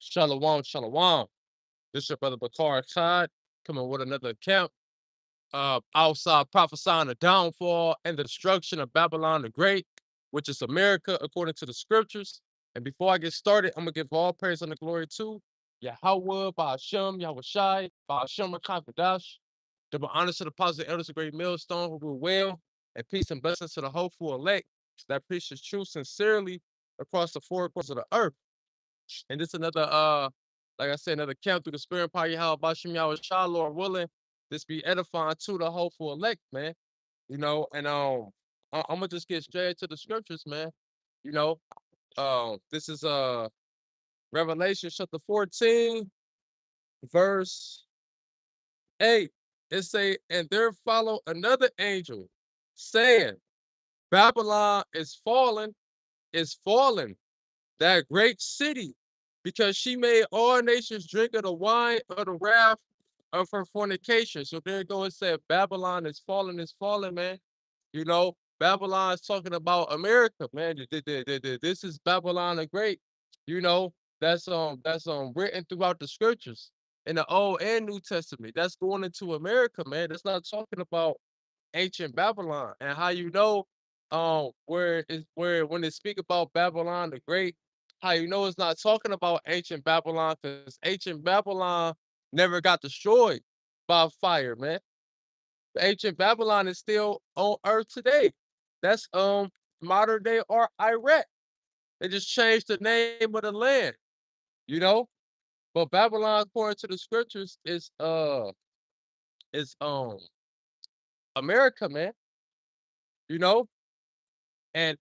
Shalom, shalom. This is your brother Bakar Todd coming with another account. Outside prophesying the downfall and the destruction of Babylon the Great, which is America according to the scriptures. And before I get started, I'm gonna give all praise and the glory to Yahweh, Ba'ashem, Yahweh Shai, Ba'ashem, Rakakadash. Double honors to the positive elders of Great Millstone who rule well, and peace and blessings to the hopeful elect that preach the truth sincerely across the four corners of the earth. And this another like I said, another camp through the spirit and power Yahweh Bashim Yahweh Shah, Lord willing. This be edifying to the hopeful elect, man. And I'm gonna just get straight to the scriptures, man. You know, this is Revelation chapter 14, verse 8. It say, and there followed another angel saying, Babylon is fallen, that great city, because she made all nations drink of the wine of the wrath of her fornication. So there it go. It said Babylon is fallen, man. Babylon is talking about America, man. This is Babylon the Great. You know, that's written throughout the scriptures in the Old and New Testament. That's going into America, man. That's not talking about ancient Babylon. And how where when they speak about Babylon the Great, how it's not talking about ancient Babylon, because ancient Babylon never got destroyed by fire, man. The ancient Babylon is still on earth today. That's modern day or Iraq. They just changed the name of the land, you know. But Babylon, according to the scriptures, is America, man. You know, and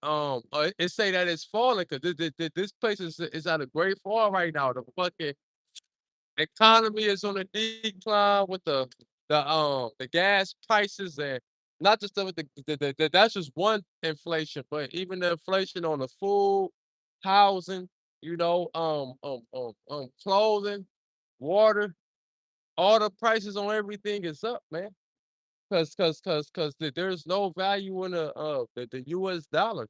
it say that it's falling because this place is at a great fall right now. The fucking economy is on a decline with the gas prices, and not just that's just one inflation, but even the inflation on the food, housing, clothing, water, all the prices on everything is up, man. Cause there's no value in the US dollar.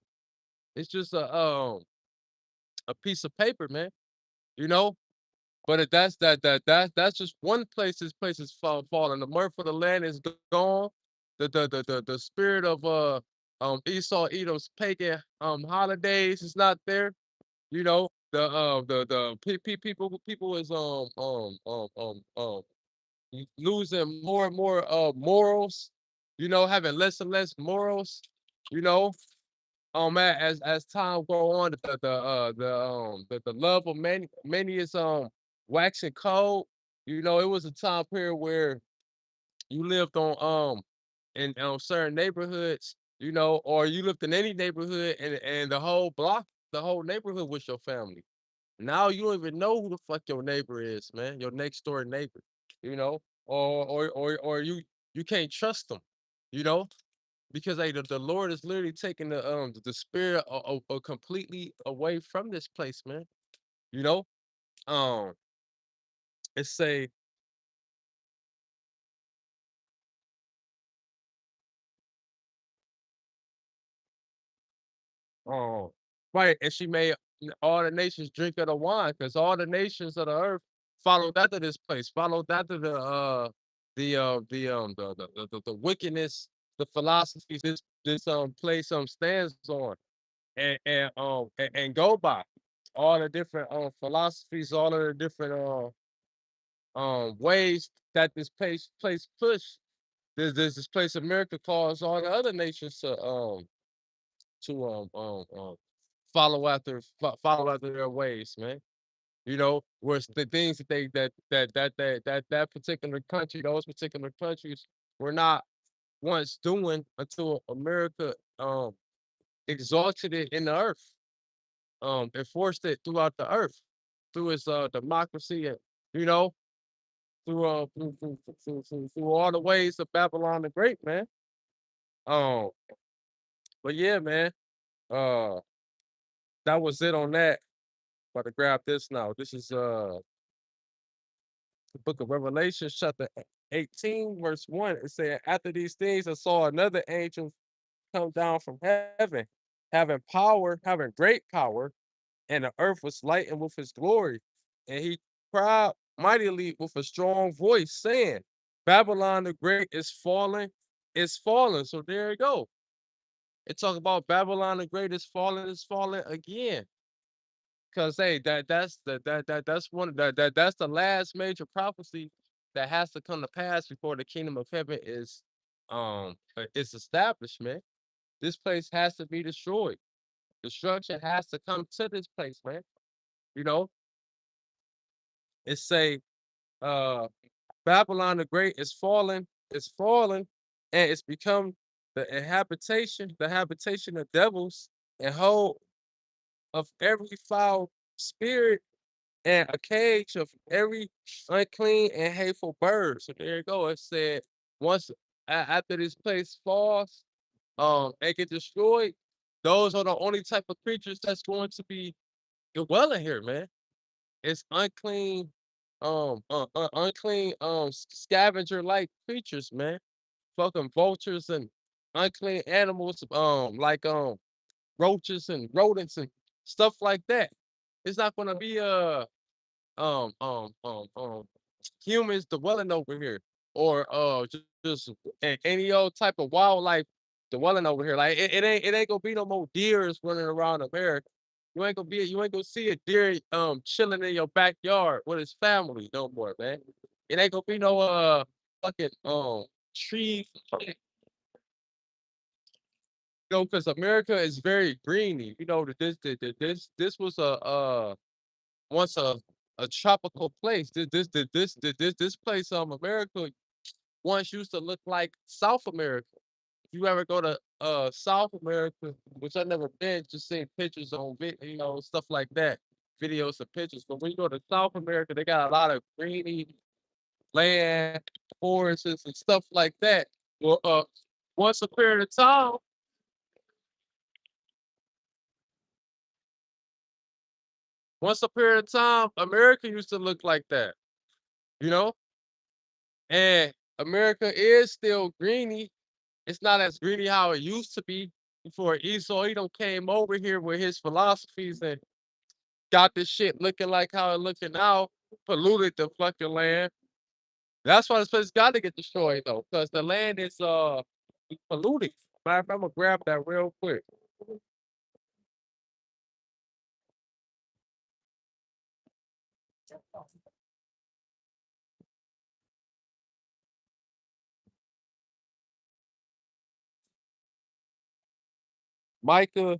It's just a piece of paper, man. You know, but that's just one place. This place is falling. The mirth of the land is gone. The spirit of Esau Edom's pagan holidays is not there. The people is losing more and more morals. Having less and less morals. You know, man, as time go on, the love of many is waxing cold. It was a time period where you lived on in certain neighborhoods, or you lived in any neighborhood, and the whole neighborhood was your family. Now you don't even know who the fuck your neighbor is, man. Your next door neighbor, or you can't trust them, you know because the Lord is literally taking the spirit completely away from this place, man. You know, um, it's say um right, and she made all the nations drink of the wine, because all the nations of the earth followed after this place, followed after the wickedness, the philosophies this place stands on, and go by all the different philosophies, all of the different ways that this place push this place America calls all the other nations to follow after their ways, man. Whereas the things that that particular country, those particular countries were not once doing until America exalted it in the earth, enforced it throughout the earth through its democracy, and you know through all the ways of Babylon the Great, man. Um, but yeah, man. Uh, that was it on that. About to grab this now. This is the book of Revelation, chapter 18, verse 1. It said, after these things, I saw another angel come down from heaven, having great power, and the earth was lightened with his glory. And he cried mightily with a strong voice, saying, Babylon the Great is falling, is falling. So there you go. It talk about Babylon the Great is falling again. Cause hey, that's one that's the last major prophecy that has to come to pass before the kingdom of heaven is established, man. This place has to be destroyed. Destruction has to come to this place, man. You know, it say uh Babylon the Great is fallen, and it's become the habitation of devils and whole of every foul spirit and a cage of every unclean and hateful bird. So there you go. It said once after this place falls, and get destroyed, those are the only type of creatures that's going to be dwelling here, man. It's unclean, unclean, scavenger like creatures, man. Fucking vultures and unclean animals, like roaches and rodents and stuff like that. It's not gonna be um um um um humans dwelling over here or just any old type of wildlife dwelling over here. Like it ain't gonna be no more deers running around America. You ain't gonna see a deer chilling in your backyard with his family no more, man. It ain't gonna be no fucking trees, because America is very greeny. You know that this was a once a tropical place. This place, America once used to look like South America. If you ever go to South America, which I've never been, just seen pictures on stuff like that, videos and pictures. But when you go to South America, they got a lot of greeny land, forests and stuff like that. Well, once a period of time, America used to look like that. You know, and America is still greeny. It's not as greedy how it used to be before Esau he done came over here with his philosophies and got this shit looking like how it looking now, polluted the fucking land. That's why this place got to get destroyed though, because the land is polluted. Matter of fact, I'm gonna grab that real quick. Micah,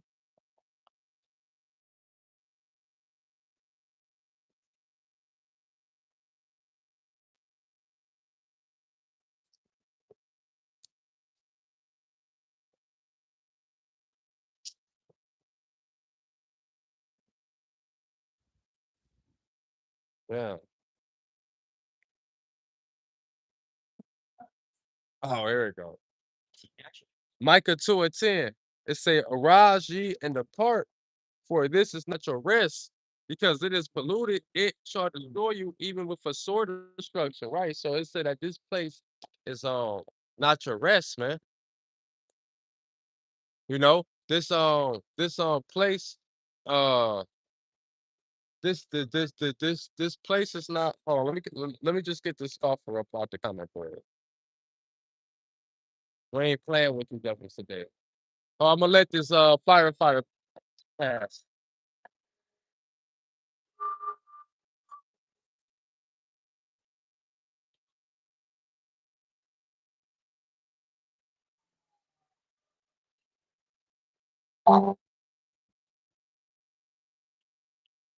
yeah. Oh, here we go. Micah 2:10. It say, "Arise ye and depart, for this is not your rest, because it is polluted, it shall destroy you even with a sword of destruction." Right. So it said that this place is not your rest, man. You know, this place, uh this place is not let me just get this offer up out the comment for you. We ain't playing with you devils today. Oh, I'm gonna let this firefighter pass. All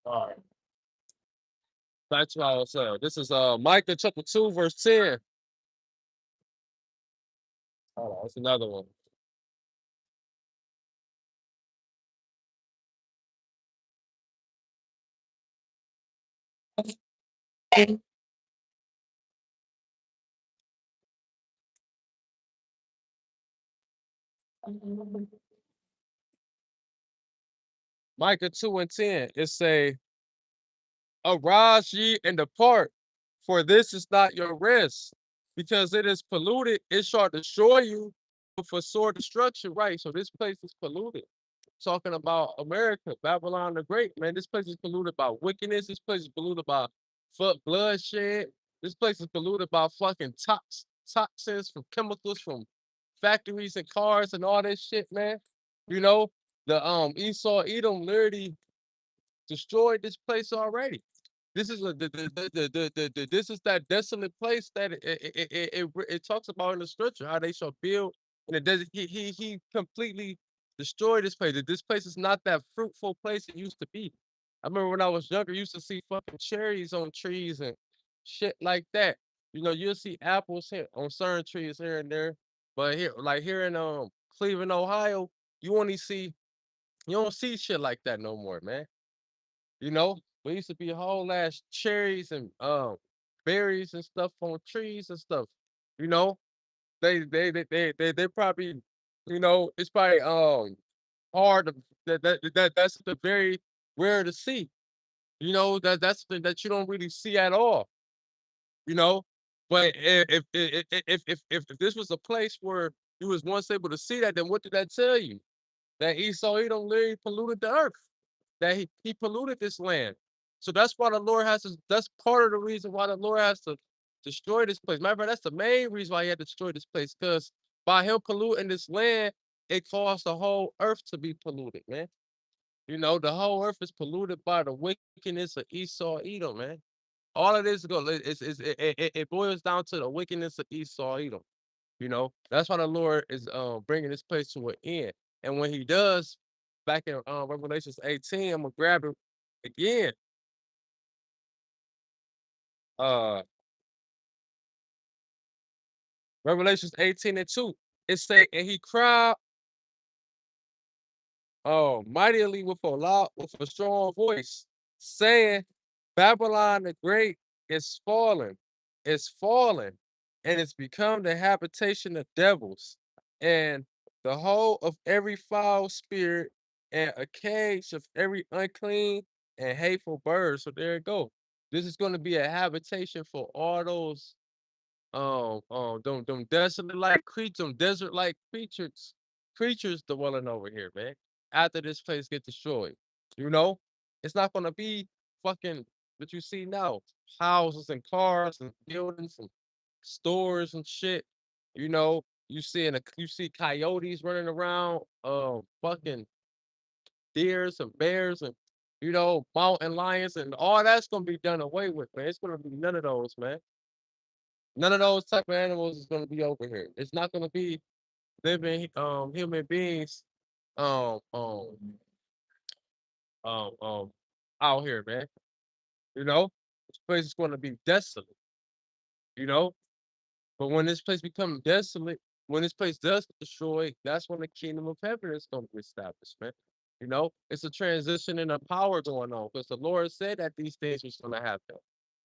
right. That's what I was saying. This is Micah chapter 2, verse 10. Hold on, that's another one. Micah 2 and 10. It say, Arise ye and depart, for this is not your rest, because it is polluted, it shall destroy you with a sword destruction. Right. So this place is polluted. talking about America, Babylon the Great, man. This place is polluted by wickedness. This place is polluted by bloodshed. This place is polluted by fucking toxins from chemicals from factories and cars and all this shit, man. You know, the Esau Edom literally destroyed this place already. This is this is that desolate place that it talks about in the scripture how they shall build in the desert. He completely destroyed this place. This place is not that fruitful place it used to be. I remember when I was younger, used to see fucking cherries on trees and shit like that. You know, you'll see apples here on certain trees here and there, but here, like here in Cleveland, Ohio, you only see you don't see shit like that no more, man. You know, we used to be a whole ass cherries and berries and stuff on trees and stuff. You know, they probably, you know, it's probably hard to, that's the very rare to see. You know, that's something that you don't really see at all. You know, but if this was a place where you was once able to see that, then what did that tell you? That Esau Edom literally polluted the earth, that he polluted this land. So that's why the Lord has to, that's part of the reason why the Lord has to destroy this place. Matter of fact, that's the main reason why he had to destroy this place, because by him polluting this land, it caused the whole earth to be polluted, man. You know, the whole earth is polluted by the wickedness of Esau Edom, man. All of this go it boils down to the wickedness of Esau Edom. You know, that's why the Lord is bringing this place to an end. And when he does, back in Revelations 18, I'm gonna grab it again. Uh Revelations 18 and 2. It say, and he cried mightily with a strong voice, saying, Babylon the Great is fallen, and it's become the habitation of devils, and the hole of every foul spirit, and a cage of every unclean and hateful bird. So there it go. This is going to be a habitation for all those them desolate like creatures, them desert like creatures dwelling over here, man. After this place get destroyed, you know, it's not gonna be fucking what you see now, houses and cars and buildings and stores and shit. You know, you see coyotes running around, fucking deers and bears and mountain lions and all that's gonna be done away with, man. It's gonna be none of those, man. None of those type of animals is gonna be over here. It's not gonna be living human beings um um um um out here, man. You know, this place is gonna be desolate, you know. But when this place becomes desolate, when this place does get destroyed, that's when the kingdom of heaven is gonna be established, man. You know, it's a transition in the power going on because the Lord said that these things was gonna happen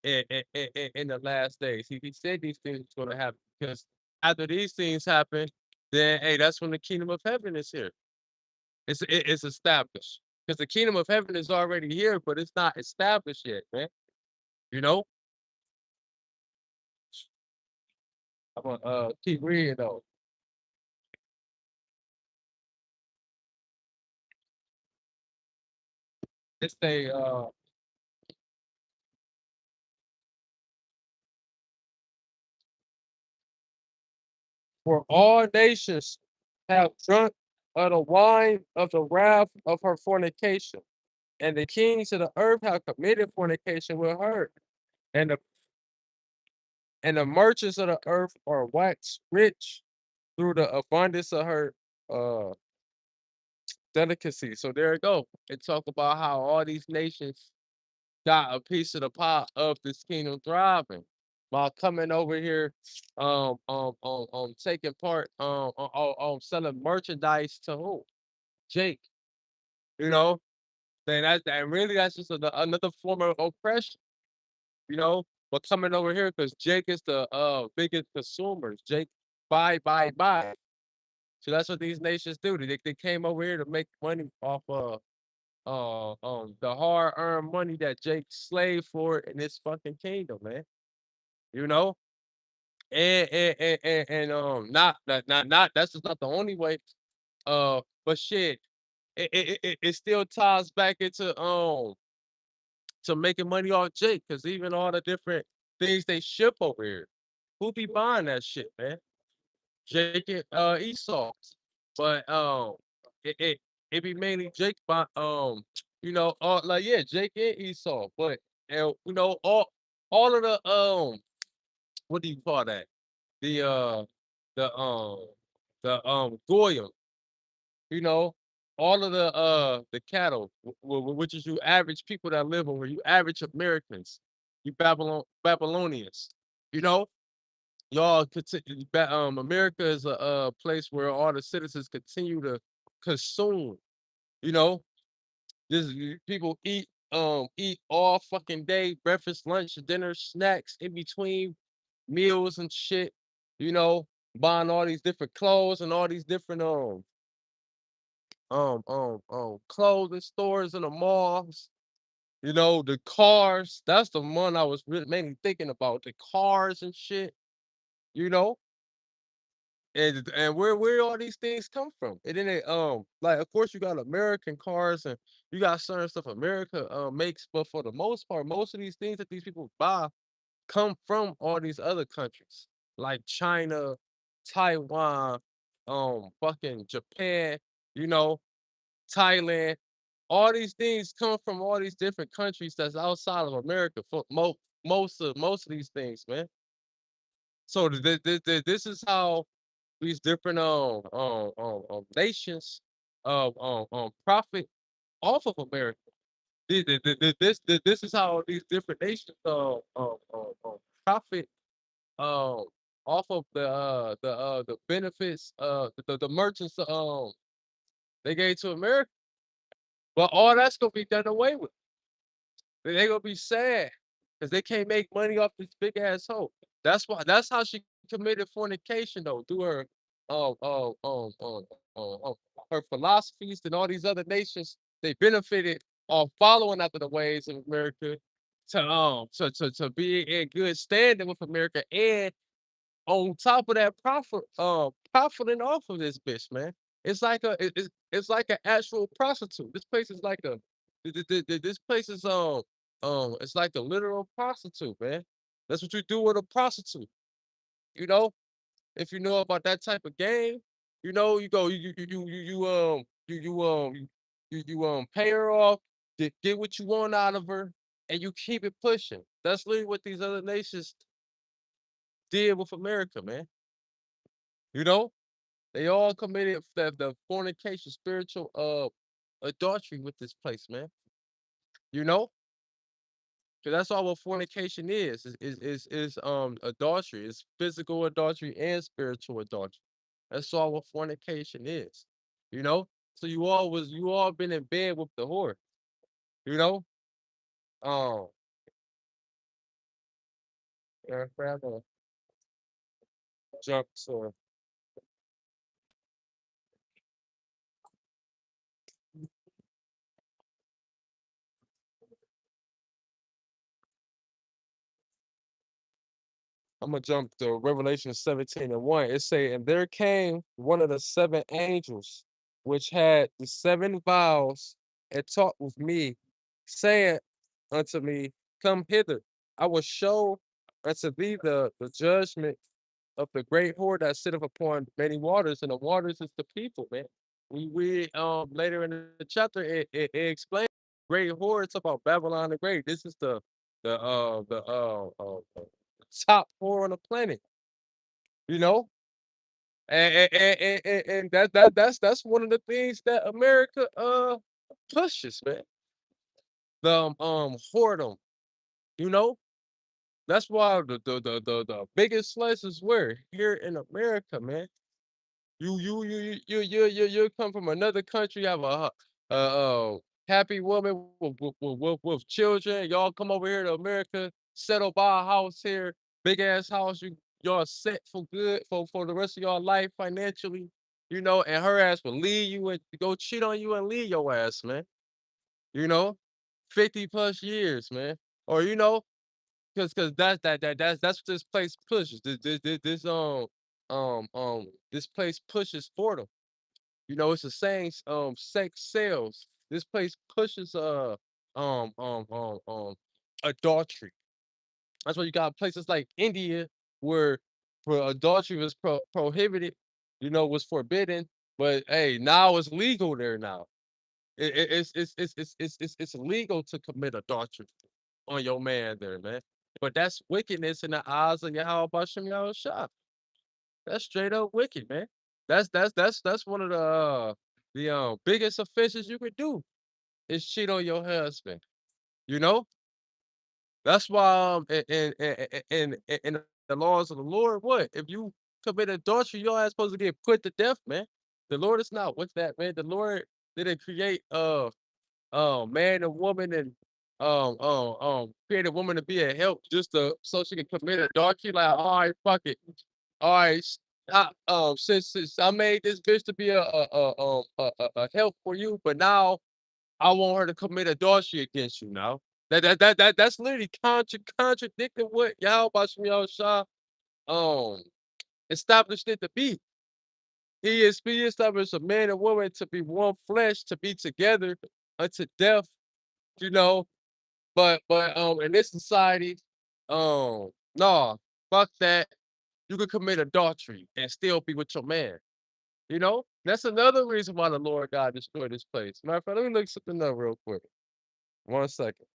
in the last days. He said these things was gonna happen because after these things happen, then hey, that's when the kingdom of heaven is here. It's established because the kingdom of heaven is already here, but it's not established yet, man. You know, I'm gonna keep reading though. It's a for all nations have drunk of the wine of the wrath of her fornication, and the kings of the earth have committed fornication with her, and the merchants of the earth are waxed rich through the abundance of her uh delicacy. So there you go. It talk about how all these nations got a piece of the pot of this kingdom thriving while coming over here, taking part, selling merchandise to who? Jake. You know, then that really that's just another form of oppression. You know, but coming over here because Jake is the biggest consumers. Jake buy. So that's what these nations do. They came over here to make money off the hard earned money that Jake slaved for in this fucking kingdom, man. You know, and not that's just not the only way. But shit. it still ties back into to making money off Jake, because even all the different things they ship over here, who be buying that shit, man? Jake and Esau. But it be mainly Jake by all like yeah, Jake and Esau. But all of the what do you call that? The the um Goyim, you know, all of the cattle, which is you average people that live over, you average Americans, you Babylonians, you know, y'all continue. America is a place where all the citizens continue to consume. You know, people eat all fucking day, breakfast, lunch, dinner, snacks in between meals and shit. You know, buying all these different clothes and all these different clothing stores in the malls. You know, the cars. That's the one I was really mainly thinking about. The cars and shit. You know, and where all these things come from? And then like of course you got American cars and you got certain stuff America makes, but for the most part, most of these things that these people buy come from all these other countries like China, Taiwan, fucking Japan, you know, Thailand. All these things come from all these different countries that's outside of America for most of these things, man. So this is how these different nations profit off of America. This is how these different nations profit um off of the benefits the merchants they gave to America. But all that's gonna be done away with. They gonna be sad because they can't make money off this big ass hoe. That's how she committed fornication though, through her um um um um um her philosophies, and all these other nations they benefited off following after the ways of America to be in good standing with America, and on top of that profiting off of this bitch, man. It's like an actual prostitute. This place is like a this place is it's like a literal prostitute, man. That's what you do with a prostitute. You know, if you know about that type of game, you know, you go you pay her off, get what you want out of her, and you keep it pushing. That's literally what these other nations did with America, man. You know, they all committed the fornication, spiritual adultery with this place, man. You know, because that's all what fornication is adultery. It's physical adultery and spiritual adultery. That's all what fornication is. You know, so you all been in bed with the whore. You know, um, rather jump to. I'm gonna jump to Revelation 17:1. It say, and there came one of the seven angels, which had the seven vials, and talked with me, saying unto me, come hither. I will show unto thee the judgment of the great whore that sitteth upon many waters, and the waters is the people, man. We later in the chapter it explains great whore. It's about Babylon the Great. This is the top whore on the planet, you know. And that's one of the things that America pushes, man. The whoredom, you know. That's why the biggest slices were here in America, man. You come from another country, have happy woman with children. Y'all come over here to America, settle, buy a house here, big ass house. Y'all set for good for the rest of your life financially, you know. And her ass will leave you and go cheat on you and leave your ass, man. You know, 50 plus years, man. Or you know, because that's what this place pushes. This place pushes for them. It's the same sex sells. This place pushes adultery. That's why you got places like India where adultery was prohibited, was forbidden. But hey, now it's legal there now. It's illegal to commit adultery on your man there, man. But that's wickedness in the eyes of Yahweh Bashem Yahushua. That's straight up wicked, man. That's one of the biggest offenses you could do is cheat on your husband. You know, that's why in the laws of the Lord, what if you commit adultery, your ass supposed to get put to death, man. The Lord is not with that, man. The Lord didn't create man and woman and create a woman to be a help just to so she can commit adultery. Like, all right, fuck it. All right, since I made this bitch to be a help for you, but now I want her to commit adultery against you now. That's literally contradicting what Yahweh Bashem Yahushua um established it to be. He established a man and woman to be one flesh, to be together unto death, you know. But in this society, nah, fuck that. You could commit adultery and still be with your man. That's another reason why the Lord God destroyed this place. Matter of fact, let me look something up real quick. 1 second.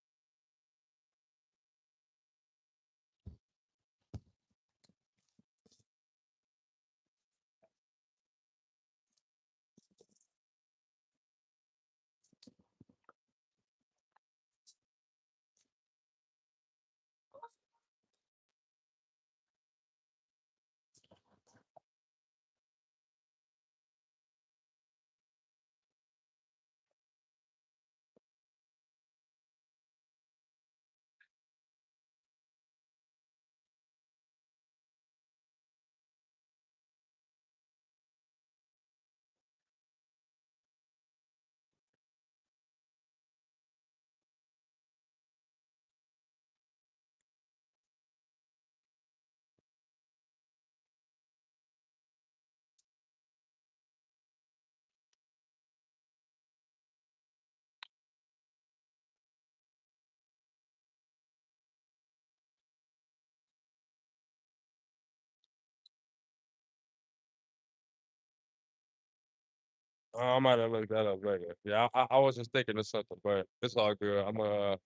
I might have looked that up later. Yeah, I was just thinking of something, but it's all good. I'm gonna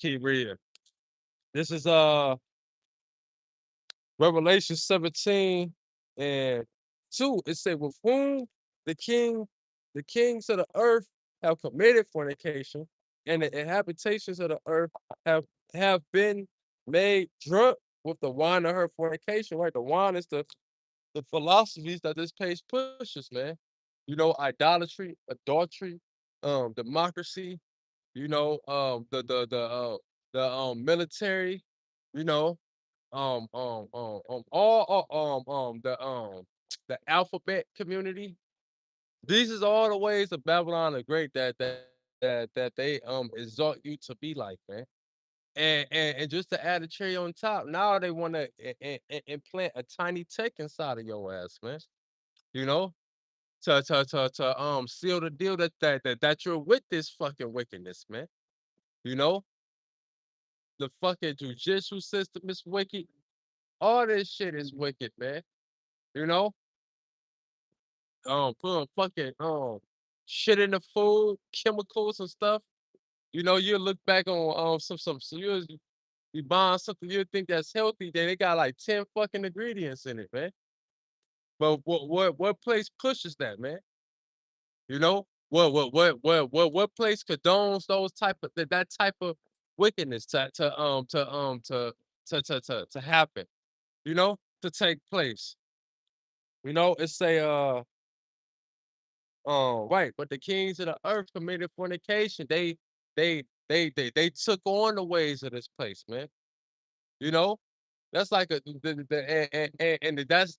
keep reading. This is Revelation 17 and 2. It said, with whom the king, the kings of the earth have committed fornication, and the inhabitations of the earth have have been made drunk with the wine of her fornication. Right, the wine is the philosophies that this page pushes, man. Idolatry, adultery, democracy. The military. You know, the alphabet community. These is all the ways of Babylon the Great that they exalt you to be like, man. And just to add a cherry on top, now they want to implant a tiny tech inside of your ass, man. You know, to seal the deal that you're with this fucking wickedness, man. You know, the fucking judicial system is wicked. All this shit is wicked, man. You know, putting fucking shit in the food, chemicals and stuff. You look back on some so you buying something you think that's healthy, then it got like 10 fucking ingredients in it, man. But what place pushes that, man? You know? What place condones those type of that type of wickedness to happen, to take place. It's a right, but the kings of the earth committed fornication. They took on the ways of this place, man. You know, that's like and that's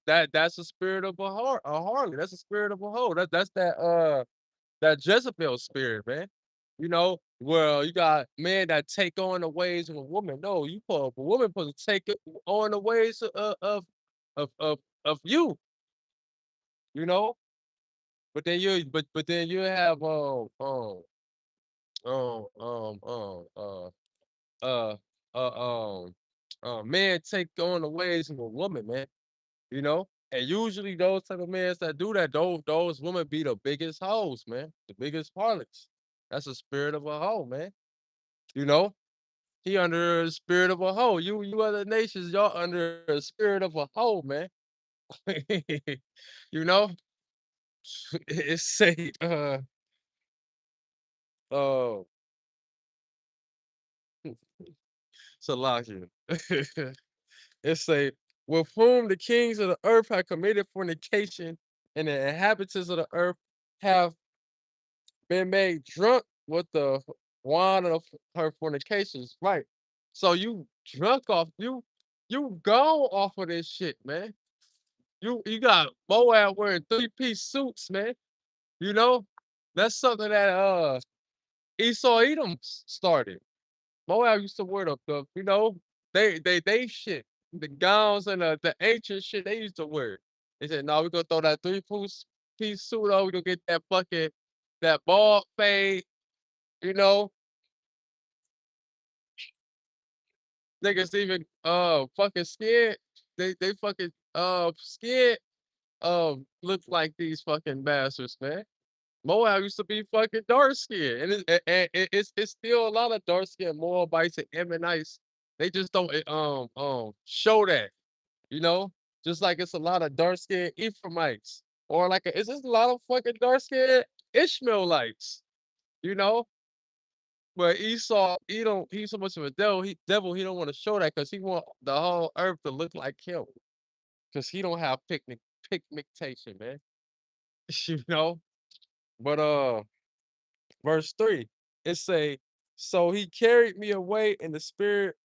a spirit of a harlot. That's a spirit of a hoe. That's that Jezebel spirit, man. Well, you got men that take on the ways of a woman. No, a woman supposed to take on the ways of of you. You know, but then you have um um um uh uh man take on the ways of a woman, man. You know? And usually those type of men that do that, those women be the biggest hoes, man. The biggest harlots. That's the spirit of a hoe, man. You know? He under the spirit of a hoe. You other nations, y'all under the spirit of a hoe, man. You know? It say uh Salakia. It say, with whom the kings of the earth have committed fornication, and the inhabitants of the earth have been made drunk with the wine of her fornications. Right. So you drunk off you go off of this shit, man. You got Moab wearing three-piece suits, man. You know? That's something that Esau Edom started. Moab used to wear they shit. The gowns and the ancient shit they used to wear. They said, no, we're gonna throw that three piece suit on, we're gonna get that ball fade, you know. Niggas even fucking scared. They fucking scared look like these fucking bastards, man. Moab used to be fucking dark skinned, and it's still a lot of dark skinned Moabites and Ammonites. They just don't show that, you know. Just like it's a lot of dark skinned Ephraimites, or like it's just a lot of fucking dark skinned Ishmaelites, you know. But Esau, he's so much of a he don't want to show that because he want the whole earth to look like him. Because he don't have pigmentation, man. You know? But verse 3, it say, so he carried me away in the spirit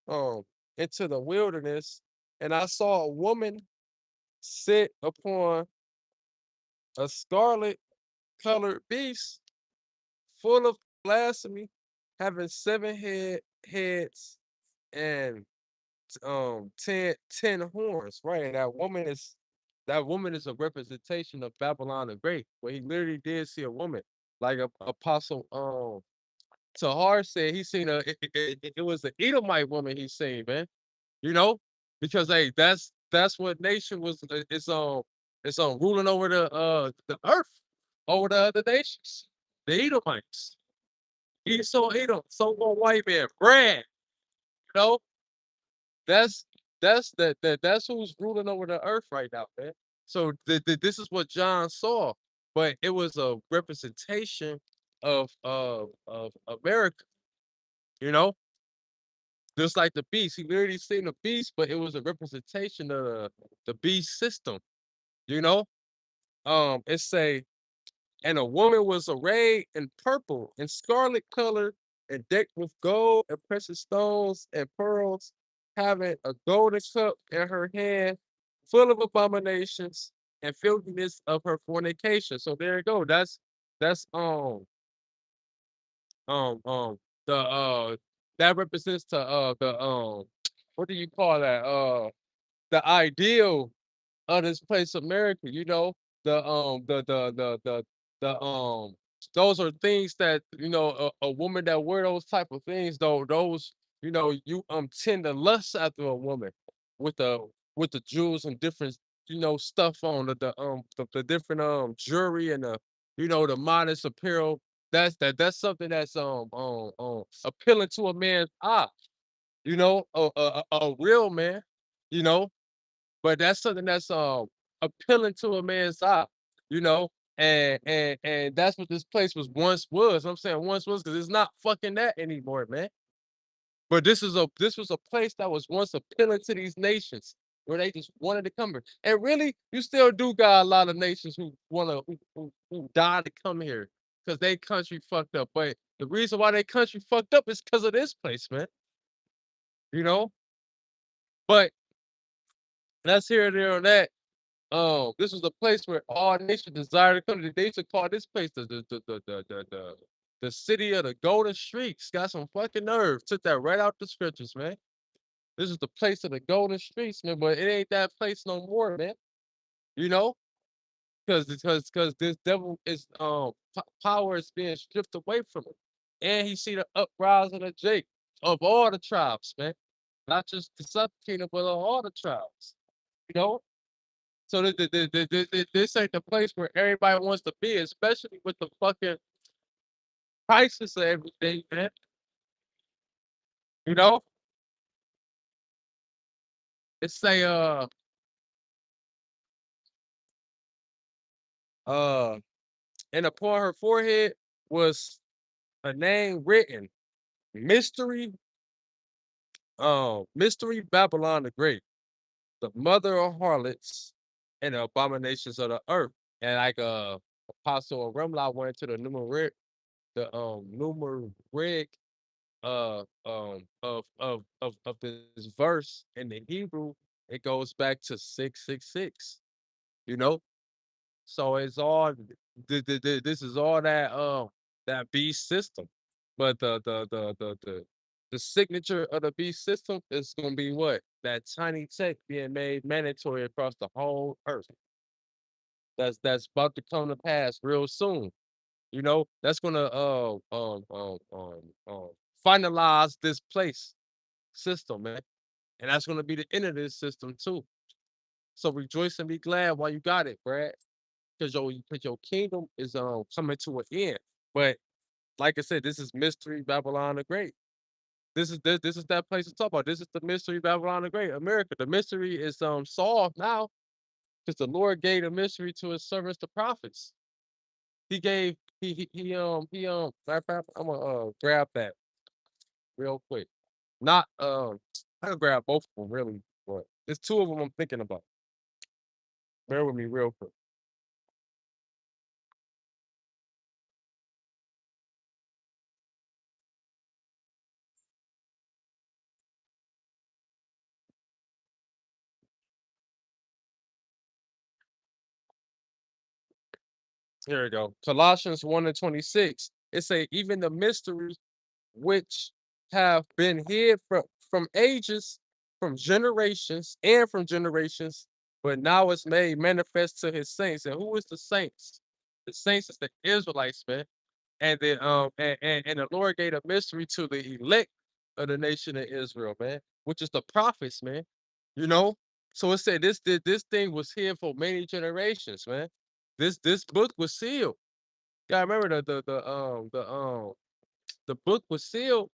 um into the wilderness, and I saw a woman sit upon a scarlet colored beast full of blasphemy, having heads and 10 horns, right? And that woman is a representation of Babylon the Great, where he literally did see a woman, like Apostle Tahar said he seen it was an Edomite woman he seen, man. You know, because hey, that's what nation was. It's ruling over the earth, over the other nations, the Edomites. Esau Edom, so called white man, Brad. You know, that's that's who's ruling over the earth right now, man. So this is what John saw, but it was a representation of America. You know, just like the beast, he literally seen the beast, but it was a representation of the beast system. You know, it say, and a woman was arrayed in purple and scarlet color and decked with gold and precious stones and pearls, having a golden cup in her hand, full of abominations and filthiness of her fornication. So there you go. That's um um the that represents the what do you call that? The ideal of this place, America, you know, the those are things that a woman that wear those type of things, though, those you tend to lust after a woman with the jewels and different stuff on the different jewelry and the modest apparel. That's something that's appealing to a man's eye, a real man, you know but that's something that's appealing to a man's eye, you know, and that's what this place was. I'm saying once was because it's not fucking that anymore, man. But this was a place that was once appealing to these nations where they just wanted to come here. And really, you still do got a lot of nations who wanna who die to come here because they country fucked up. But the reason why they country fucked up is because of this place, man. You know, but that's here and there on that. This was a place where all nations desire to come to. They used to call this place the city of the golden streets. Got some fucking nerve. Took that right out the scriptures, man. This is the place of the golden streets, man. But it ain't that place no more, man. You know, Because this devil is power is being stripped away from him, and he see the uprising of Jake of all the tribes, man, not just the southern kingdom, but of all the tribes. You know, so this ain't the place where everybody wants to be, especially with the fucking prices of everything, man. You know, it's say uh, and upon her forehead was a name written, mystery, mystery Babylon the Great, the mother of harlots and the abominations of the earth. And like Apostle Remla went to the numeric of this verse in the Hebrew, it goes back to 666, you know? So it's all this is all that beast system. But the signature of the beast system is gonna be what? That tiny tech being made mandatory across the whole earth. That's about to come to pass real soon. You know, that's gonna finalize this place system, man. And that's gonna be the end of this system too. So rejoice and be glad while you got it, Brad. Because your kingdom is coming to an end. But like I said, this is mystery Babylon the Great. This is that place to talk about. This is the mystery Babylon the Great, America. The mystery is solved now because the Lord gave the mystery to his servants, the prophets. He gave matter of fact, I'm gonna grab that real quick. Not I can grab both of them really, but there's two of them I'm thinking about. Bear with me real quick. Here we go. Colossians 1 and 26. It say, even the mysteries which have been hid from ages, from generations, but now it's made manifest to his saints. And who is the saints? The saints is the Israelites, man. And then and the Lord gave a mystery to the elect of the nation of Israel, man, which is the prophets, man. You know, so it said this thing was here for many generations, man. This book was sealed. Yeah, I remember the book was sealed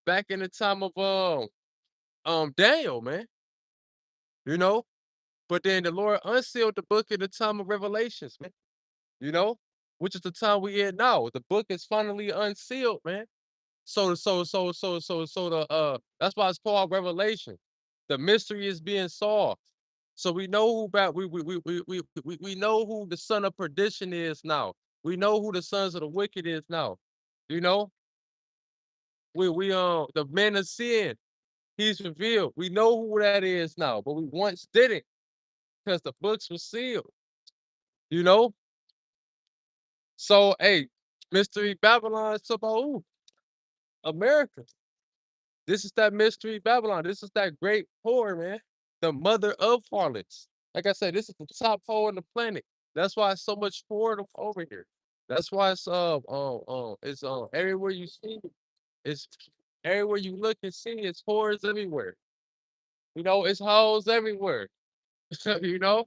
back in the time of Daniel, man. You know, but then the Lord unsealed the book in the time of Revelations, man. You know, which is the time we in now. The book is finally unsealed, man. So that's why it's called Revelation. The mystery is being solved. So we know who back we know who the son of perdition is now. We know who the sons of the wicked is now. You know, we the man of sin, he's revealed. We know who that is now, but we once didn't because the books were sealed, you know? So hey, Mystery Babylon is about who? America. This is that Mystery Babylon. This is that great whore, man. The mother of harlots. Like I said, this is the top whore on the planet. That's why it's so much whoredom over here. That's why it's everywhere you see, it's everywhere you look and see, it's whores everywhere. You know, it's hoes everywhere. you know,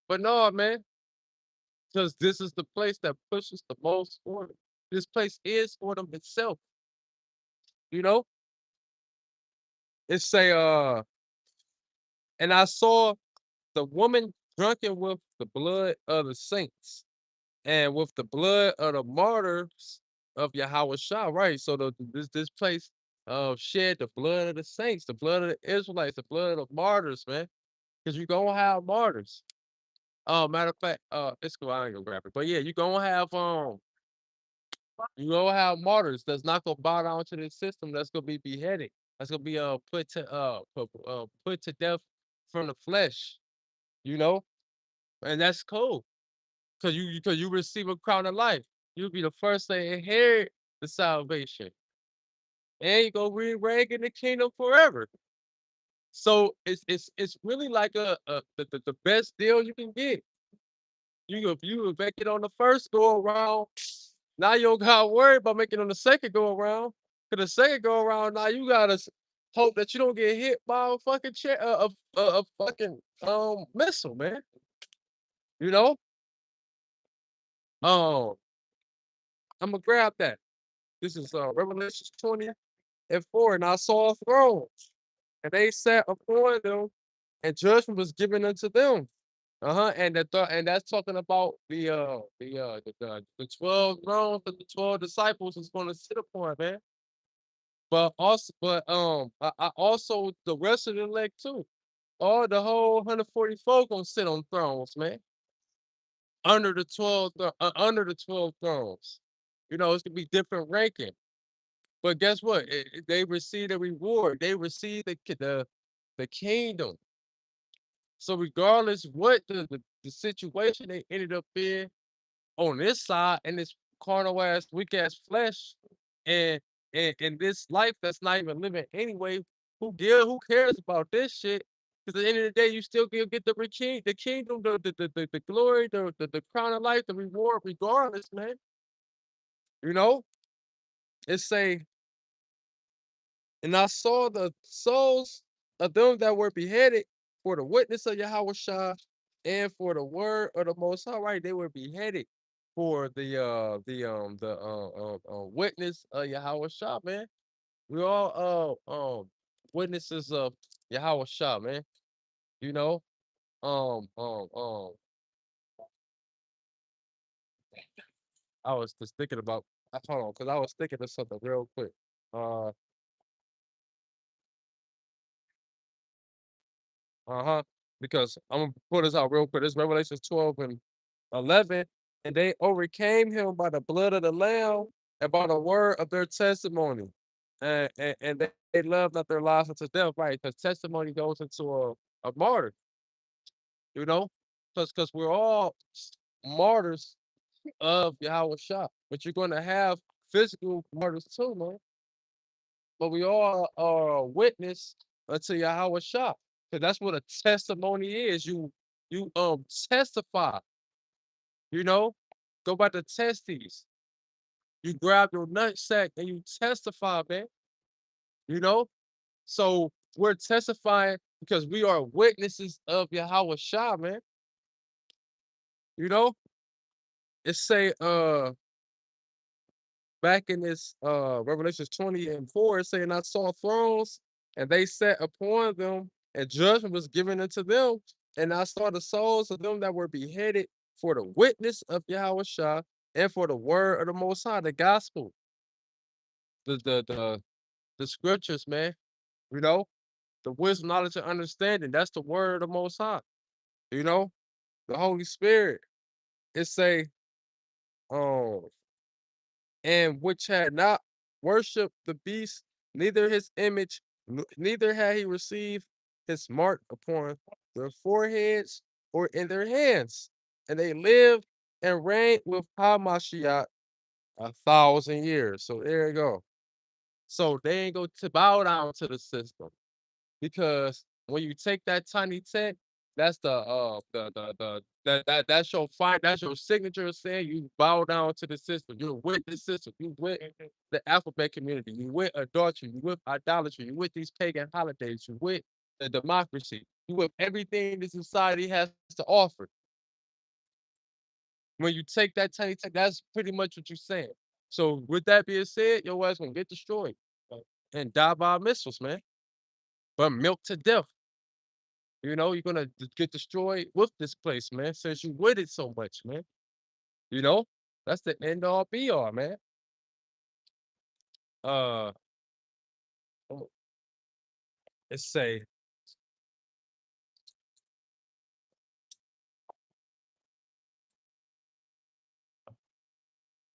but no, man, because this is the place that pushes the most whoredom. This place is whoredom itself. You know, it's a and I saw the woman drunken with the blood of the saints and with the blood of the martyrs of Yahweh Shah, right? So this place shed the blood of the saints, the blood of the Israelites, the blood of the martyrs, man. Because you're gonna have martyrs. Matter of fact, it's cool, I ain't gonna grab it. But yeah, you gonna have martyrs that's not gonna bow down to the system, that's gonna be beheaded. That's gonna be put to death from the flesh, you know? And that's cool. Cause you receive a crown of life. You'll be the first to inherit the salvation. And you go reign in the kingdom forever. So it's really like the best deal you can get. if you would make it on the first go around, now you don't gotta worry about making on the second go around. 'Cause the second go around, now you gotta hope that you don't get hit by a fucking a fucking missile, man. You know? Um, I'm gonna grab that. This is Revelation 20:4, and I saw thrones, and they sat upon them, and judgment was given unto them. Uh-huh, and that's talking about the 12 thrones that the 12 disciples is gonna sit upon, man. I also the rest of the elect too. All the whole 144 gonna sit on thrones, man. Under the 12 thrones. You know, it's gonna be different ranking. But guess what? They receive the reward. They receive the kingdom. So regardless what the situation they ended up in on this side and this carnal ass, weak ass flesh, and and this life that's not even living anyway, who cares about this shit? Because at the end of the day, you still get the kingdom, the glory, the crown of life, the reward, regardless, man. You know, it's say, and I saw the souls of them that were beheaded for the witness of Yahweh Shah and for the word of the Most High. Right, they were beheaded for the witness of Yahweh Shah, man. We all witnesses of Yahweh Shah, man. You know, um um um. I was just thinking about. Hold on, because I was thinking of something real quick. Uh, Uh-huh. Because I'm gonna pull this out real quick. This Revelation 12 and 11. And they overcame him by the blood of the Lamb and by the word of their testimony. And they loved not their lives unto death, right? Because testimony goes into a martyr, you know? Because we're all martyrs of Yahweh Shah. But you're going to have physical martyrs too, man. But we all are a witness unto Yahweh Shah. Because that's what a testimony is. You testify, you know, go by the testes. You grab your nutsack and you testify, man. You know? So we're testifying because we are witnesses of Yahweh Shah, man. You know? It say back in this Revelations 20:4, it's saying I saw thrones and they sat upon them, and judgment was given unto them. And I saw the souls of them that were beheaded for the witness of Yahweh Shah and for the word of the Most High, the gospel, the the the, the scriptures, man. You know, the wisdom, knowledge, and understanding. That's the word of the Most High. You know, the Holy Spirit. It say, um, and which had not worshipped the beast, neither his image, neither had he received his mark upon their foreheads or in their hands. And they lived and reigned with Hamashiach 1,000 years. So there you go. So they ain't go to bow down to the system. Because when you take that tiny tech, that's that's your fight, that's your signature saying you bow down to the system. You're with the system, you with the alphabet community, you with adultery, you with idolatry, you with these pagan holidays, you with the democracy, you with everything this society has to offer. When you take that tiny tech, that's pretty much what you're saying. So with that being said, your ass gonna get destroyed and die by missiles, man. But milk to death. You know, you're gonna get destroyed with this place, man, since you with it so much, man. You know, that's the end all be all, man. Uh, oh, let's say,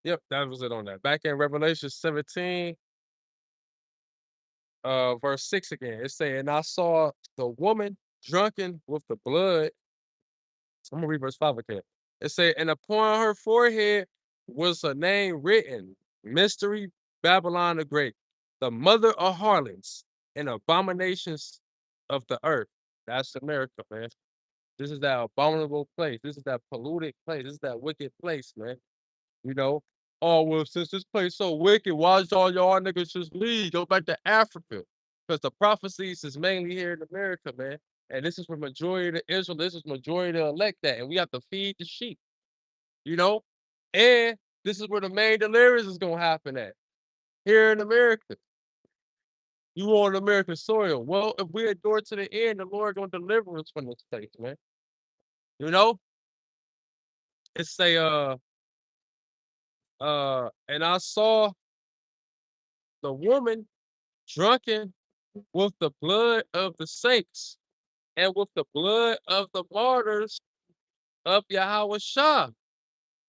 yep, that was it on that. Back in Revelation 17, verse 6 again, it say, and I saw the woman drunken with the blood. I'm gonna read verse 5 again. It say, and upon her forehead was a name written, Mystery Babylon the Great, the mother of harlots and abominations of the earth. That's America, man. This is that abominable place. This is that polluted place. This is that wicked place, man. You know? Oh, well, since this place so wicked, why does all y'all niggas just leave? Go back to Africa. Because the prophecies is mainly here in America, man. And this is where majority of the Israel, this is majority of the elect at. And we have to feed the sheep, you know? And this is where the main deliverance is gonna happen at. Here in America. You on American soil. Well, if we endure to the end, the Lord gonna deliver us from this place, man. You know? It's a and I saw the woman drunken with the blood of the saints and with the blood of the martyrs of Yahweh Shah.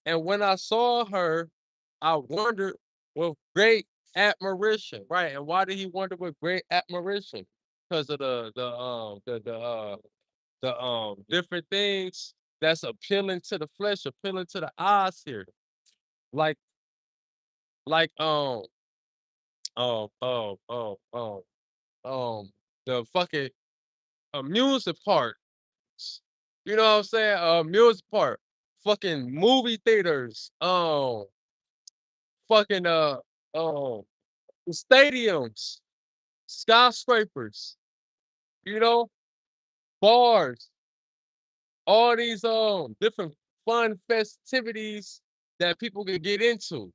And when I saw her, I wondered with great admiration, right? And why did he wonder with great admiration? Because of the different things that's appealing to the flesh, appealing to the eyes here. Like like um um um um the fucking amusement park. You know what I'm saying? Amusement park. Fucking movie theaters. Fucking um stadiums, skyscrapers, you know, bars, all these different fun festivities that people could get into.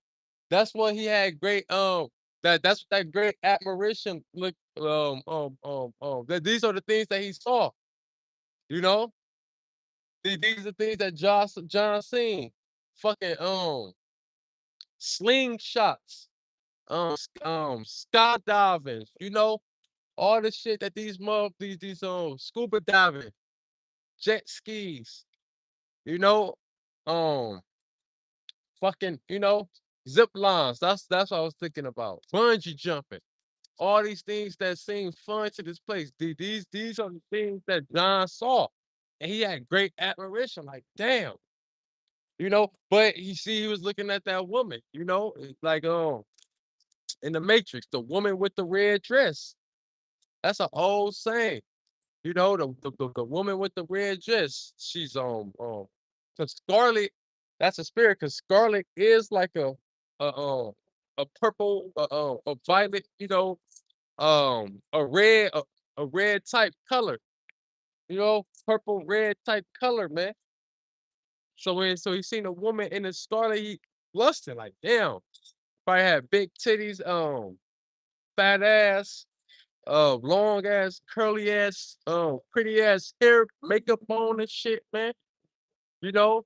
That's what he had great that's that great admiration look that these are the things that he saw, you know? These are things that John seen. Fucking slingshots, skydiving, you know, all the shit that these scuba diving, jet skis, you know, um fucking, zip lines. That's what I was thinking about. Bungee jumping. All these things that seem fun to this place. These are the things that John saw. And he had great admiration. Like, damn, but he was looking at that woman, like in the Matrix, the woman with the red dress. That's an old saying. The woman with the red dress, she's cause Scarlet, that's a spirit. Cause Scarlet is like a purple, a violet, a red type color, purple red type color, man. So he seen a woman in the scarlet, he lusting like, damn, probably had big titties, fat ass, long ass, curly ass, pretty ass hair, makeup on and shit, man. You know,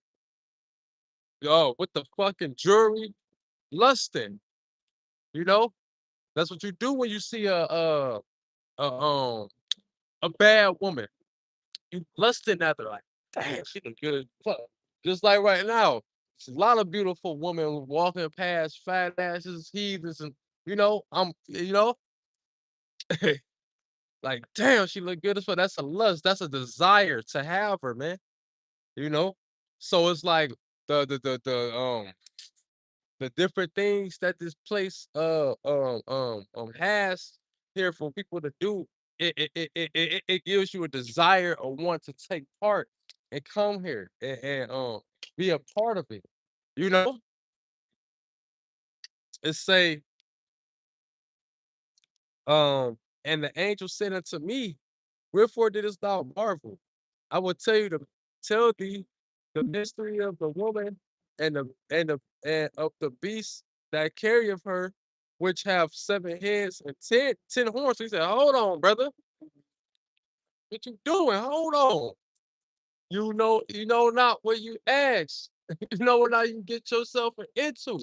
with the fucking jewelry, lusting. You know, that's what you do when you see a bad woman. You lusting at her like, damn, she look good. Fuck. Just like right now, there's a lot of beautiful women walking past fat asses, heathens, and you know, like, damn, she look good as fuck. That's a lust. That's a desire to have her, man. You know? So it's like the different things that this place has here for people to do, it gives you a desire or want to take part and come here and be a part of it. You know? It say, and the angel said unto me, wherefore didst thou marvel? I will tell thee the mystery of the woman and of the beast that carrieth her, which have 7 heads and ten horns. So he said, hold on, brother. What you doing? Hold on. You know not what you ask. You know what now you get yourself into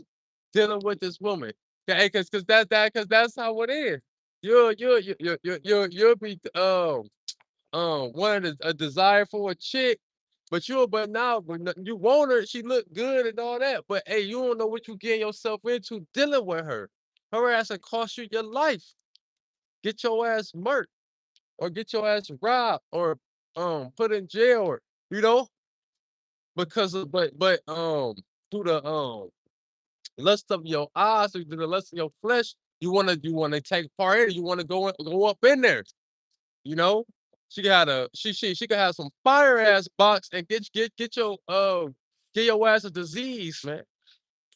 dealing with this woman. Okay, because that's how it is. You'll be wanted a desire for a chick, but now you want her, she look good and all that. But hey, you don't know what you getting yourself into dealing with her. Her ass will cost you your life. Get your ass murked or get your ass robbed or put in jail or you know because of but through the lust of your eyes or through the lust of your flesh, you wanna take part in it. You wanna go up in there, you know she could have some fire ass box and get your ass a disease, man.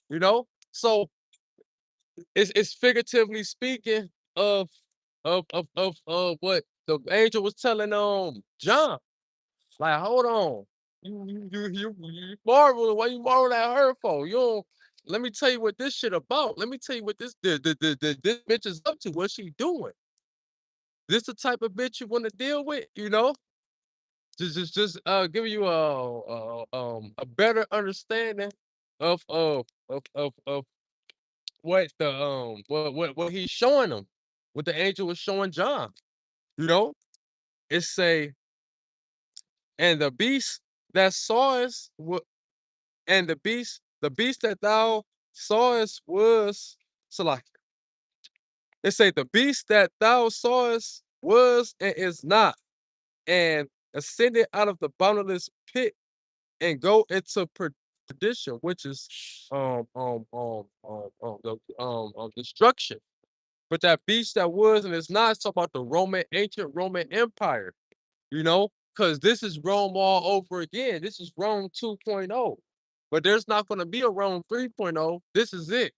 You know? So it's figuratively speaking of what the angel was telling John. Like, hold on. You marvel. Why you marvel at her for? You don't let me tell you what this shit about. Let me tell you what this bitch is up to, what she doing. This the type of bitch you want to deal with, you know? Just give you a better understanding of what the what he's showing them, what the angel was showing John. You know, it say, and the beast that sawest and the beast that thou sawest was Salaki. It say the beast that thou sawest was and is not, and ascended out of the bottomless pit and go into perdition, which is destruction. But that beast that was and is not, it's talking about the ancient Roman Empire, you know, because this is Rome all over again. This is Rome 2.0. But there's not going to be a Rome 3.0. This is it.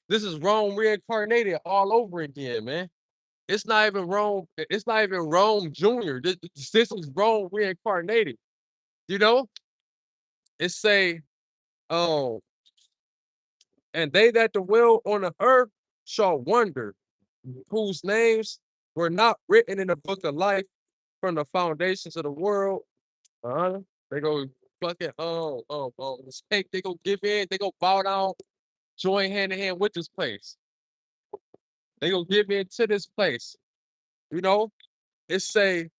This is Rome reincarnated all over again, man. It's not even Rome. It's not even Rome Junior. This is Rome reincarnated. You know, it say, um, and they that dwell on the earth shall wonder, whose names were not written in the book of life from the foundations of the world. Uh-huh. They go fucking mistake. They go give in. They go bow down, join hand in hand with this place. They go give in to this place. You know, it's say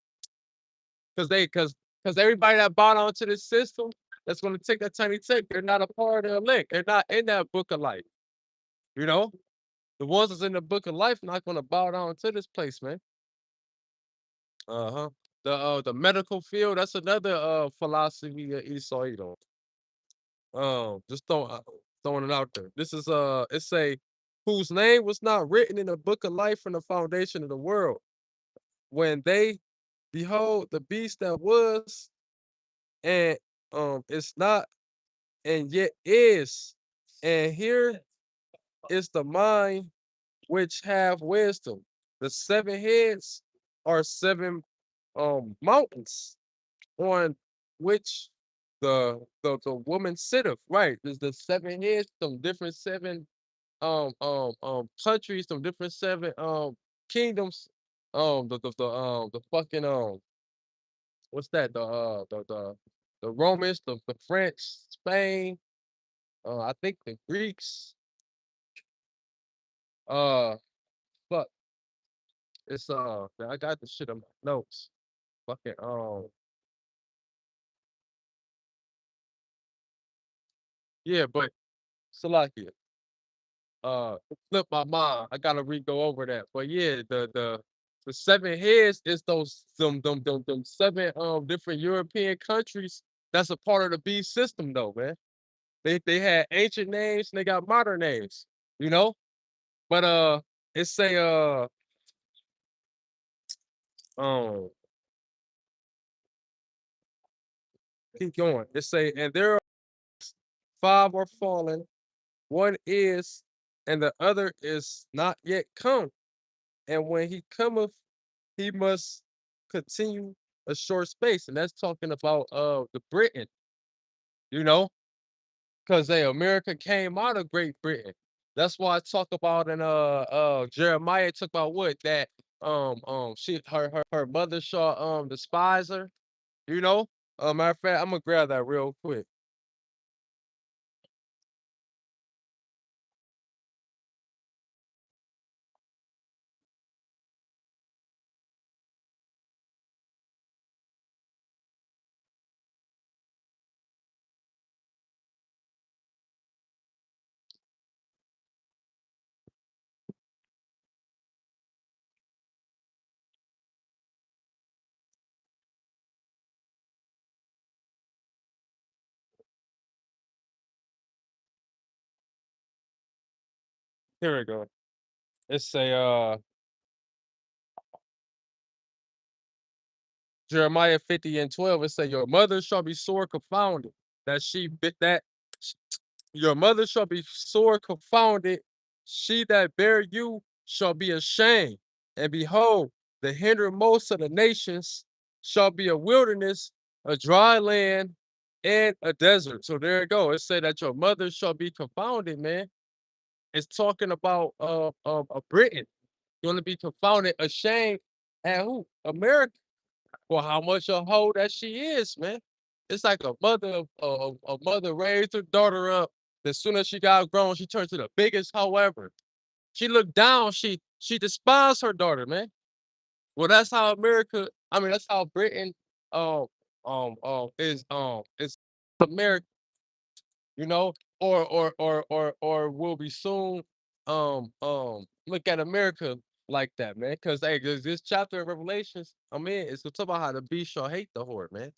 because everybody that bought onto this system that's going to take that tiny tick, they're not a part of the link. They're not in that book of life. You know, the ones that's in the book of life not going to bow down to this place, man. Uh-huh. The medical field, that's another philosophy of Esau Edom. Just throwing it out there. This is it say, whose name was not written in the book of life from the foundation of the world. When they behold the beast that was and it's not and yet is, and here is the mind which have wisdom. The seven heads are seven mountains on which the woman sitteth. Right. There's the seven heads, some different seven countries, some different seven kingdoms. The fucking what's that? The Romans, the French, Spain, I think the Greeks, uh fuck. It's I got the shit on my notes. Fucking yeah, but Salakia. It slipped my mind. I gotta re-go over that. But yeah, the seven heads is those them seven different European countries that's a part of the beast system though, man. They had ancient names and they got modern names, you know? But it say um keep going. It say, and there are five are fallen, one is, and the other is not yet come. And when he cometh, he must continue a short space. And that's talking about the Britain, you know, because America came out of Great Britain. That's why I talk about in Jeremiah talk about what that her mother shall despise her, you know. Matter of fact, I'm gonna grab that real quick. Here we go. It's a Jeremiah 50 and 12, it say, Your mother shall be sore confounded, that she bit that your mother shall be sore confounded, she that bare you shall be ashamed. And behold, the hindermost of the nations shall be a wilderness, a dry land, and a desert. So there you go. It said that your mother shall be confounded, man. It's talking about Britain going to be confounded, ashamed at who? America, for how much a hoe that she is, man. It's like a mother raised her daughter up. As soon as she got grown, she turned to the biggest hoe ever. She looked down. She despised her daughter, man. Well, that's how America. I mean, that's how Britain is America, you know, or will be soon look at America like that, man. Because hey, this chapter of Revelations, I mean, it's gonna talk about how the beast shall hate the whore, man.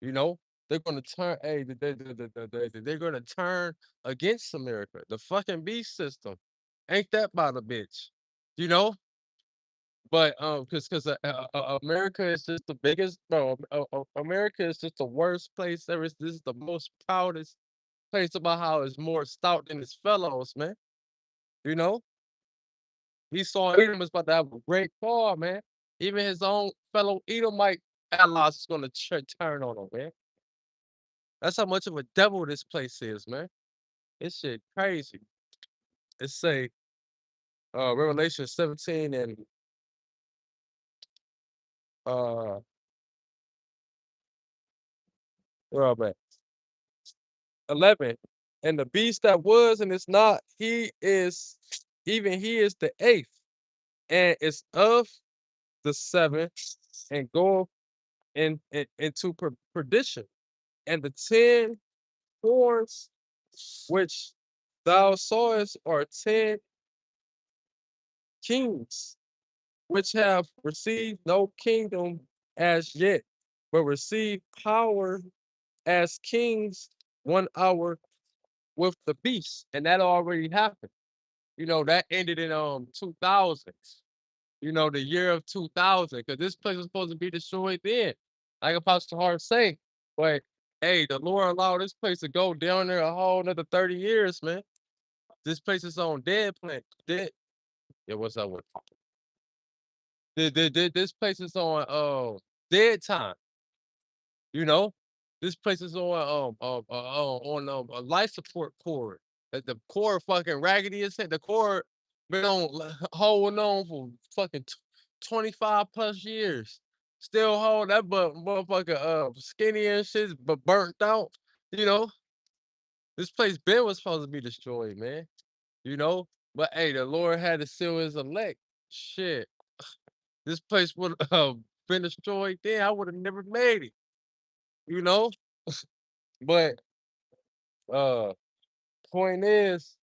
You know, they're gonna turn. Hey, they're gonna turn against America. The fucking beast system, ain't that about a bitch? You know, but because America is just the biggest. No, America is just the worst place there is. This is the most proudest place about how it's more stout than his fellows, man. You know, he saw Edom was about to have a great fall, man. Even his own fellow Edomite allies is gonna turn on him, man. That's how much of a devil this place is, man. This shit crazy. It say Revelation 17 and uh where am I at? 11. And the beast that was and is not, he is even he is the eighth, and is of the seventh, and go into perdition. And the 10 horns which thou sawest are 10 kings, which have received no kingdom as yet, but receive power as kings 1 hour with the beast. And that already happened. You know, that ended in 2000. You know, the year of 2000, because this place was supposed to be destroyed then. Like Apostle Hart say, but hey, the Lord allowed this place to go down there a whole another 30 years, man. This place is on dead plant. Dead. Yeah, what's up with this place is on dead time, you know? This place is on a life support cord. The cord fucking raggedy as hell. The cord been on holding on for fucking 25 plus years. Still hold that but motherfucker skinny and shit, but burnt out. You know, this place Ben was supposed to be destroyed, man. You know, but hey, the Lord had to seal his elect. Shit, this place would have been destroyed. Then I would have never made it. You know, but uh, point is,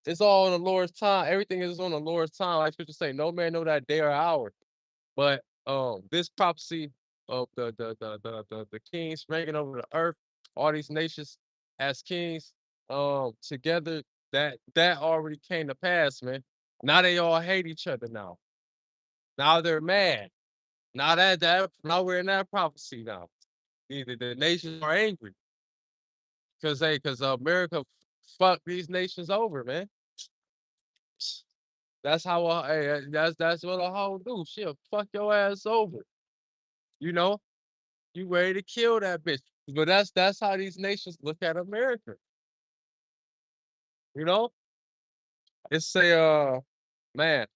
it's all in the Lord's time. Everything is on the Lord's time. Like scripture say, no man know that day or hour. But this prophecy of the kings reigning over the earth, all these nations as kings, together, that already came to pass, man. Now they all hate each other now. Now they're mad. Now we're in that prophecy now. The nations are angry because America fucked these nations over, man. That's how hey, that's what a hoe do. She'll fuck your ass over. You know, you ready to kill that bitch. But that's how these nations look at America. You know, it's a man.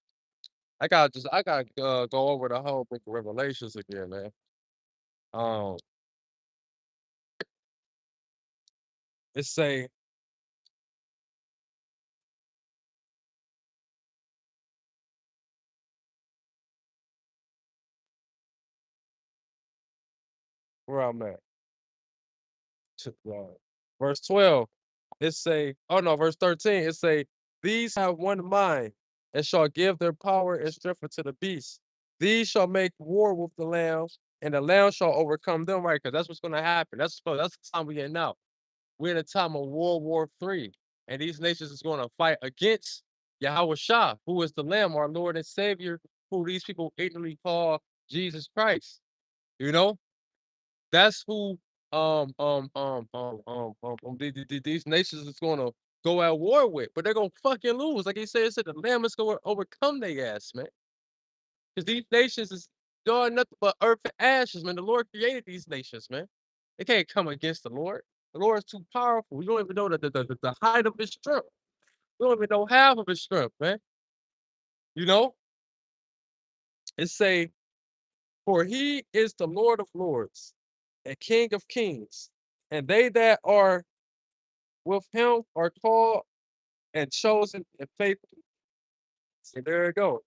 I gotta go over the whole book of Revelations again, man. Um, it's say where I'm at. Verse 12. It say, oh no, verse 13. It say, these have one mind and shall give their power and strength unto the beast. These shall make war with the lamb, and the lamb shall overcome them, right? Because that's what's gonna happen. That's the time we in now. We're in a time of World War III, and these nations is gonna fight against Yahweh Shah, who is the Lamb, our Lord and Savior, who these people ignorantly call Jesus Christ. You know, that's who these nations is gonna go at war with, but they're gonna fucking lose. Like he said the Lamb is gonna overcome their ass, man. Because these nations is doing nothing but earth and ashes, man. The Lord created these nations, man. They can't come against the Lord. The Lord is too powerful. We don't even know the height of his strength. We don't even know half of his strength, man. You know? It say, for he is the Lord of lords and King of kings, and they that are with him are called and chosen and faithful. So there you go.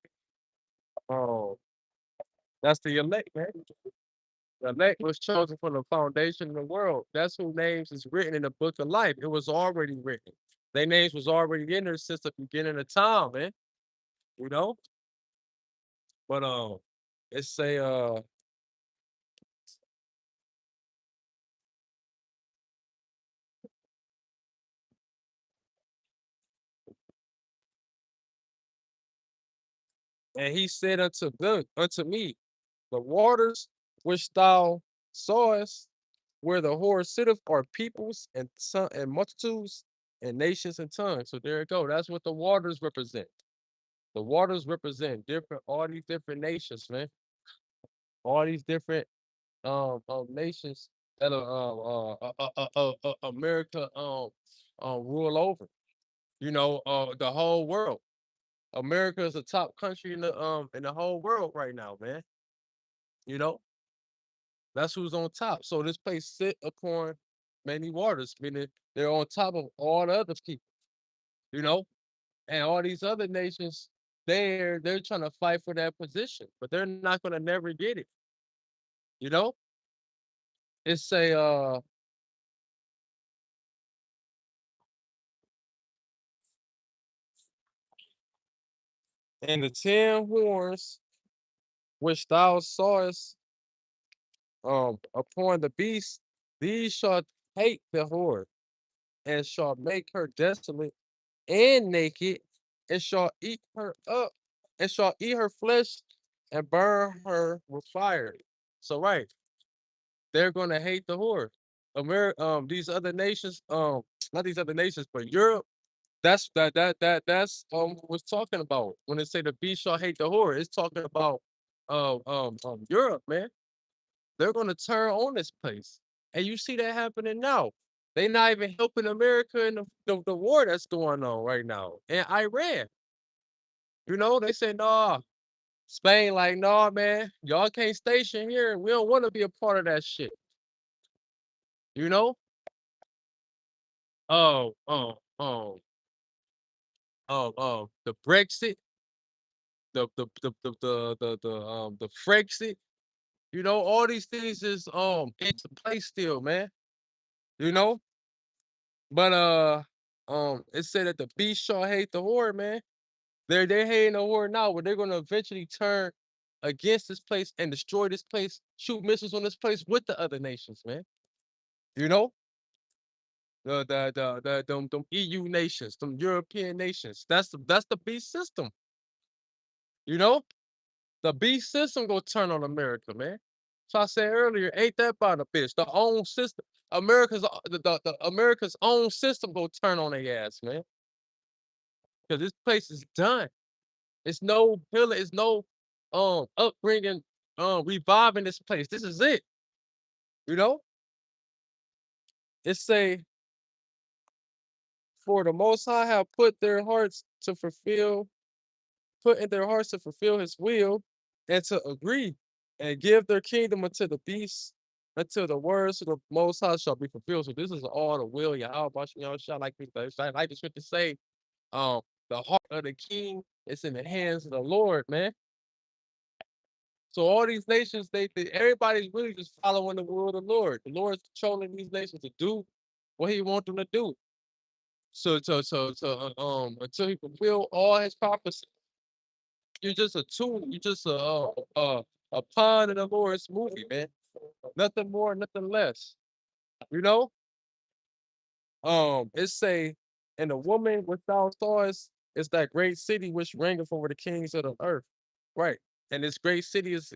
Oh, that's the elect, man. The elect was chosen from the foundation of the world. That's who names is written in the book of life. It was already written. Their names was already in there since the beginning of time, man. You know? But it's a and he said unto me, the waters which thou sawest where the whore sitteth are peoples and and multitudes and nations and tongues. So there you go. That's what the waters represent. The waters represent different all these different nations, man. All these different nations that America rule over. You know, the whole world. America is the top country in the whole world right now, man. You know, that's who's on top. So this place sit upon many waters, meaning they're on top of all the other people. You know, and all these other nations, they're trying to fight for that position, but they're not gonna never get it. You know, it's a and the 10 horns which thou sawest upon the beast, these shall take the whore, and shall make her desolate and naked, and shall eat her up, and shall eat her flesh, and burn her with fire. So right, they're gonna hate the whore. These other nations, not these other nations, but Europe. That's was talking about when they say the beast shall hate the whore. It's talking about Europe, man. They're gonna turn on this place. And you see that happening now. They not even helping America in the war that's going on right now in Iran. You know, they say, nah, Spain, like, nah, man, y'all can't station here. We don't want to be a part of that shit. You know? Oh, the Brexit, the Frexit, you know, all these things is into place still, man. You know? But it said that the beast shall hate the whore, man. They're hating the whore now, but they're gonna eventually turn against this place and destroy this place, shoot missiles on this place with the other nations, man. You know, them EU nations, them European nations. That's the beast system. You know, the beast system gonna turn on America, man. So I said earlier, ain't that about a bitch? The own system, the America's own system gonna turn on their ass, man. Because this place is done. It's no healing, it's no upbringing, reviving this place. This is it. You know? It say, for the most high have put in their hearts to fulfill his will and to agree and give their kingdom unto the beast until the words of the most high shall be fulfilled. So this is all the will Yahweh, you know, shall like the scripture say, the heart of the king is in the hands of the Lord, man. So all these nations, everybody's really just following the will of the Lord. The Lord's controlling these nations to do what He wants them to do. Until He fulfill all His prophecy, you're just a tool. You're just a pawn in the Lord's movie, man. Nothing more, nothing less. You know. It say, and the woman without stars is that great city which reigneth over the kings of the earth. Right. And this great city is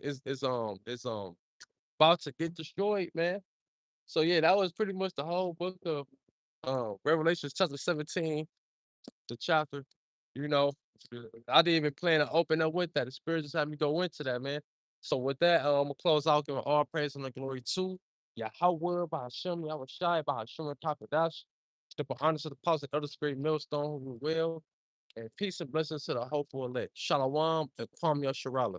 about to get destroyed, man. So yeah, that was pretty much the whole book of Revelations chapter 17, the chapter. You know, I didn't even plan to open up with that. The spirit just had me go into that, man. So with that, I'm gonna close out giving all praise and the glory to Yahweh, by Hashem, Yahweh Shai, by Hashem, Takadash, to put honor to the apostle of the great millstone who will, and peace and blessings to the hopeful elect. Shalom and Kwam Yasharala.